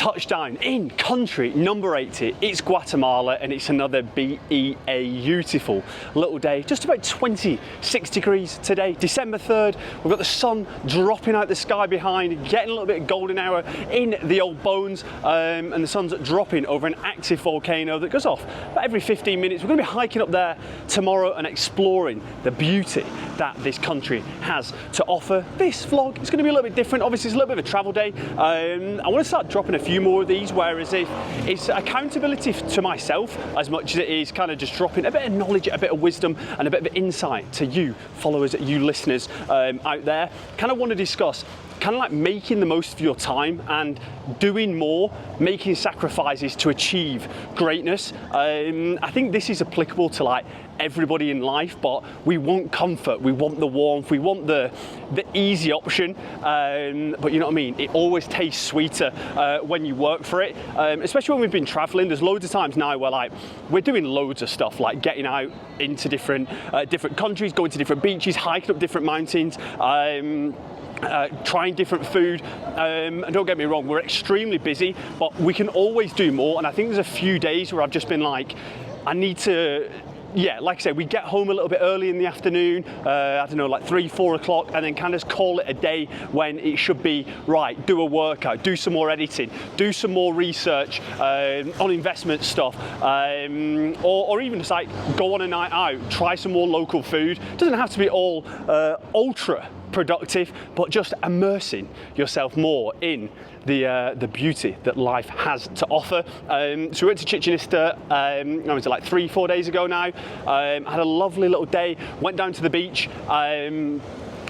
touchdown in country number 80. It's Guatemala and it's another beautiful little day. Just about 26 degrees today, December 3rd. We've got the sun dropping out the sky behind, getting a little bit of golden hour in the old bones, and the sun's dropping over an active volcano that goes off about every 15 minutes. We're going to be hiking up there tomorrow and exploring the beauty that this country has to offer. This vlog is going to be a little bit different. Obviously, it's a little bit of a travel day. I want to start dropping a few more of these, whereas it's accountability to myself as much as it is kind of just dropping a bit of knowledge, a bit of wisdom, and a bit of insight to you followers, you listeners out there. Kind of want to discuss kind of like making the most of your time and doing more, making sacrifices to achieve greatness. I think this is applicable to like everybody in life, but we want comfort, we want the warmth, we want the easy option, but you know what I mean, it always tastes sweeter when you work for it, especially when we've been traveling. There's loads of times now where like we're doing loads of stuff, like getting out into different countries, going to different beaches, hiking up different mountains, trying different food, and don't get me wrong, we're extremely busy, but we can always do more. And I think there's a few days where I've just been like, I need to, yeah, like I said, we get home a little bit early in the afternoon, I don't know, like 3-4 o'clock, and then kind of call it a day when it should be, right, do a workout, do some more editing, do some more research on investment stuff, or even just like go on a night out, try some more local food. It doesn't have to be all ultra productive, but just immersing yourself more in the beauty that life has to offer. So we went to Chichen Itza, I was like 3-4 days ago now. Had a lovely little day, went down to the beach,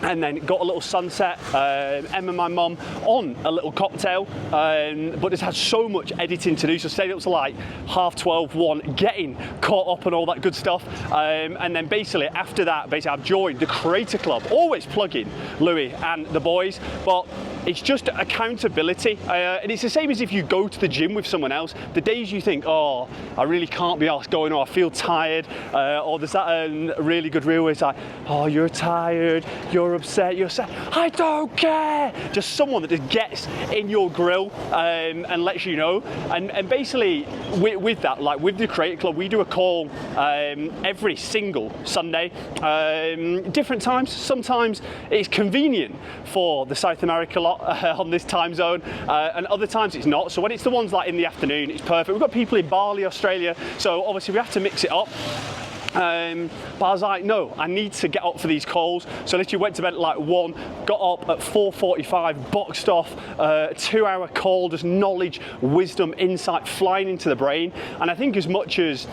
and then got a little sunset, Em and my mum on a little cocktail, but it's had so much editing to do, so stayed up to like 12:30, 1, getting caught up on all that good stuff, and then basically after that, I've joined the Creator Club, always plugging Louis and the boys, but it's just accountability, and it's the same as if you go to the gym with someone else. The days you think, oh, I really can't be asked going, or I feel tired, or there's that really good reel where it's like, oh, you're tired, you're upset, you're sad. I don't care. Just someone that just gets in your grill and lets you know. And basically with that, like with the Creator Club, we do a call every single Sunday, different times. Sometimes it's convenient for the South America lot on this time zone, and other times it's not. So when it's the ones like in the afternoon, it's perfect. We've got people in Bali, Australia, so obviously we have to mix it up. But I was like, no, I need to get up for these calls. So literally went to bed at like 1, got up at 4:45, boxed off a 2-hour call, just knowledge, wisdom, insight flying into the brain. And I think as much as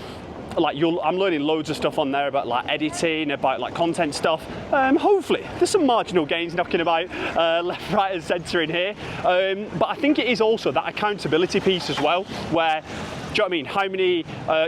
like I'm learning loads of stuff on there about like editing, about like content stuff. Hopefully there's some marginal gains knocking about left, right and centre in here. But I think it is also that accountability piece as well, where, do you know what I mean? How many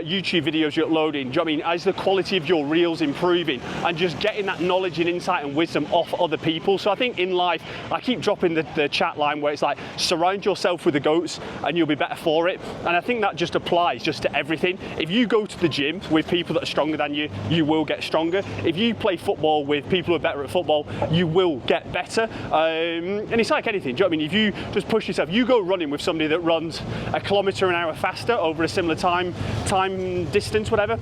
YouTube videos you're uploading? Do you know what I mean? Is the quality of your reels improving? And just getting that knowledge and insight and wisdom off other people. So I think in life, I keep dropping the chat line where it's like, surround yourself with the goats and you'll be better for it. And I think that just applies just to everything. If you go to the gym with people that are stronger than you, you will get stronger. If you play football with people who are better at football, you will get better. And it's like anything, do you know what I mean? If you just push yourself, you go running with somebody that runs 1 kilometre an hour faster over a similar time distance, whatever.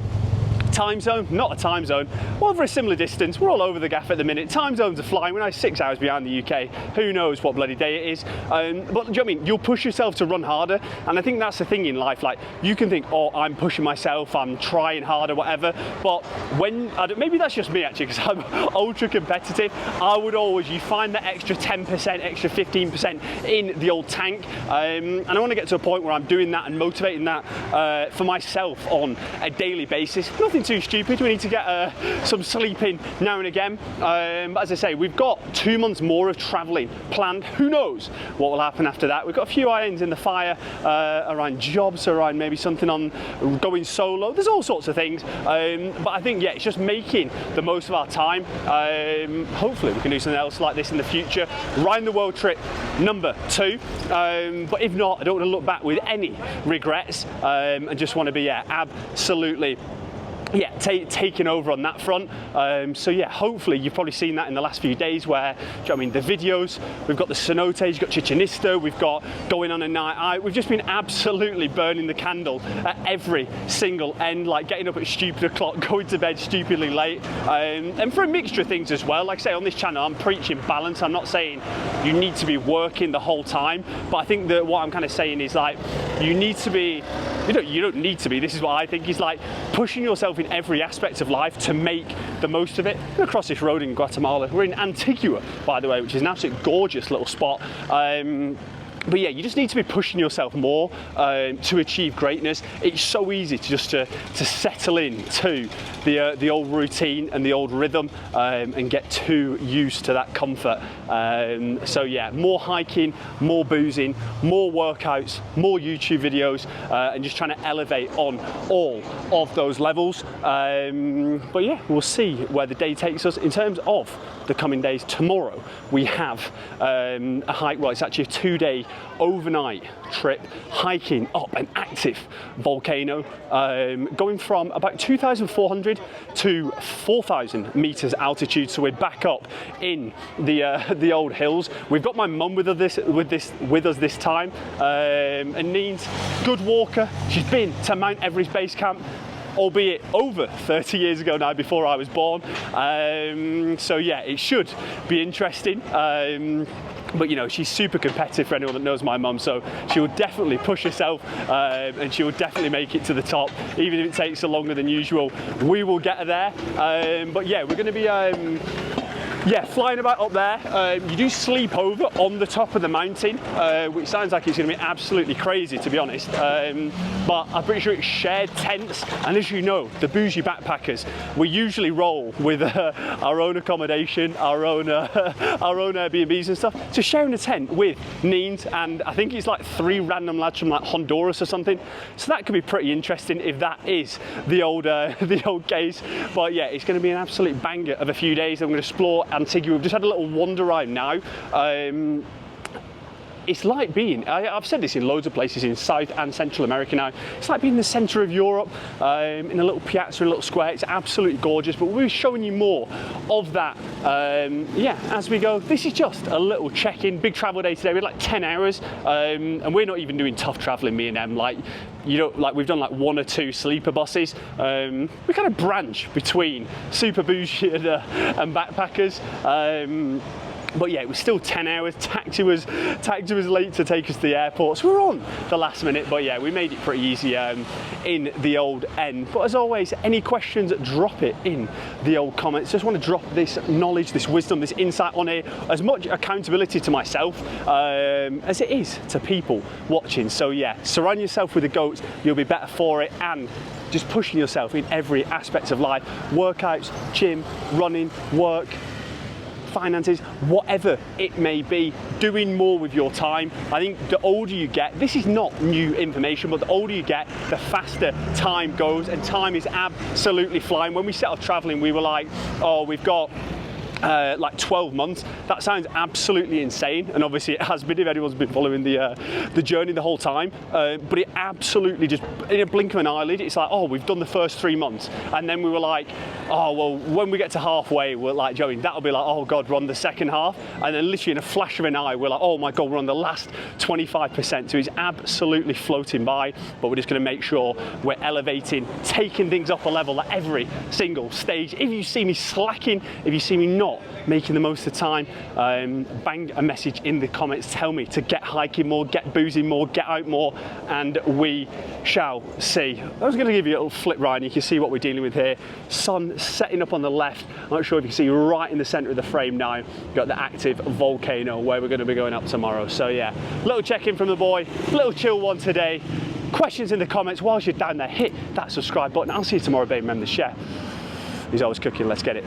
Time zone, not a time zone, over a similar distance. We're all over the gaff at the minute. Time zones are flying. We're now 6 hours behind the UK. Who knows what bloody day it is? But do you know what I mean? You'll push yourself to run harder. And I think that's the thing in life. Like, you can think, oh, I'm pushing myself, I'm trying harder, whatever. But when, maybe that's just me actually, because I'm ultra competitive. I would always, you find that extra 10%, extra 15% in the old tank. And I want to get to a point where I'm doing that and motivating that for myself on a daily basis. Nothing too stupid. We need to get some sleep in now and again, but as I say, we've got 2 months more of traveling planned. Who knows what will happen after that? We've got a few irons in the fire around jobs, around maybe something on going solo. There's all sorts of things, but I think, yeah, it's just making the most of our time. Hopefully we can do something else like this in the future. Round the world trip number 2, but if not, I don't want to look back with any regrets, and just want to be, yeah, absolutely yeah, taking over on that front. So yeah, hopefully you've probably seen that in the last few days where, do you know what I mean, the videos, we've got the cenotes, we've got Chichinista, we've got going on a night out. We've just been absolutely burning the candle at every single end, like getting up at stupid o'clock, going to bed stupidly late. And for a mixture of things as well. Like I say, on this channel, I'm preaching balance. I'm not saying you need to be working the whole time, but I think that what I'm kind of saying is like, you need to be, you don't need to be, this is what I think, is like pushing yourself in every aspect of life to make the most of it. We're across this road in Guatemala. We're in Antigua, by the way, which is an absolutely gorgeous little spot. But yeah, you just need to be pushing yourself more to achieve greatness. It's so easy to just to settle in to the old routine and the old rhythm and get too used to that comfort. So yeah, more hiking, more boozing, more workouts, more YouTube videos, and just trying to elevate on all of those levels. But yeah, we'll see where the day takes us. In terms of the coming days, tomorrow we have a hike. Well, it's actually a 2-day overnight trip hiking up an active volcano, going from about 2,400 to 4,000 meters altitude. So we're back up in the old hills. We've got my mum with us this time, and Neen's good walker. She's been to Mount Everest base camp, albeit over 30 years ago now, before I was born. So yeah, it should be interesting. But you know, she's super competitive, for anyone that knows my mum, so she will definitely push herself, and she will definitely make it to the top, even if it takes her longer than usual. We will get her there. But yeah, we're going to be flying about up there. You do sleep over on the top of the mountain, which sounds like it's going to be absolutely crazy, to be honest. But I'm pretty sure it's shared tents. And as you know, the bougie backpackers, we usually roll with our own accommodation, our own Airbnbs and stuff. So sharing a tent with Neens, and I think it's like 3 random lads from like Honduras or something. So that could be pretty interesting if that is the old case. But yeah, it's going to be an absolute banger of a few days. I'm going to explore Antigua. We've just had a little wander around now. It's like being, I've said this in loads of places in South and Central America now, it's like being in the centre of Europe, in a little piazza, a little square. It's absolutely gorgeous, but we'll be showing you more of that, as we go. This is just a little check-in, big travel day today. We had like 10 hours, and we're not even doing tough travelling, me and Em. Like, we've done like 1 or 2 sleeper buses. We kind of branch between super bougie and backpackers. But yeah, it was still 10 hours. Taxi was late to take us to the airport, so we were on the last minute. But yeah, we made it pretty easy in the old end. But as always, any questions, drop it in the old comments. Just want to drop this knowledge, this wisdom, this insight on here, as much accountability to myself as it is to people watching. So yeah, surround yourself with the goats, you'll be better for it, and just pushing yourself in every aspect of life. Workouts, gym, running, work, finances, whatever it may be, doing more with your time. I think the older you get, this is not new information, but the older you get, the faster time goes, and time is absolutely flying. When we set off traveling, we were like, oh, we've got like 12 months. That sounds absolutely insane, and obviously it has been if anyone's been following the journey the whole time, but it absolutely just, in a blink of an eyelid, it's like, oh, we've done the first 3 months, and then we were like, oh, well, when we get to halfway, we're like, Joey, that'll be like, oh God, we're on the second half, and then literally in a flash of an eye, we're like, oh my God, we're on the last 25%, so it's absolutely floating by. But we're just going to make sure we're elevating, taking things up a level at every single stage. If you see me slacking, if you see me not making the most of the time, bang a message in the comments, tell me to get hiking more, get boozing more, get out more, and we shall see. I was going to give you a little flip ride, and you can see what we're dealing with here. Sun setting up on the left. I'm not sure if you can see right in the centre of the frame now. We've got the active volcano where we're going to be going up tomorrow. So yeah, little check-in from the boy, little chill one today. Questions in the comments. Whilst you're down there, hit that subscribe button. I'll see you tomorrow, baby. Remember, the chef, he's always cooking. Let's get it.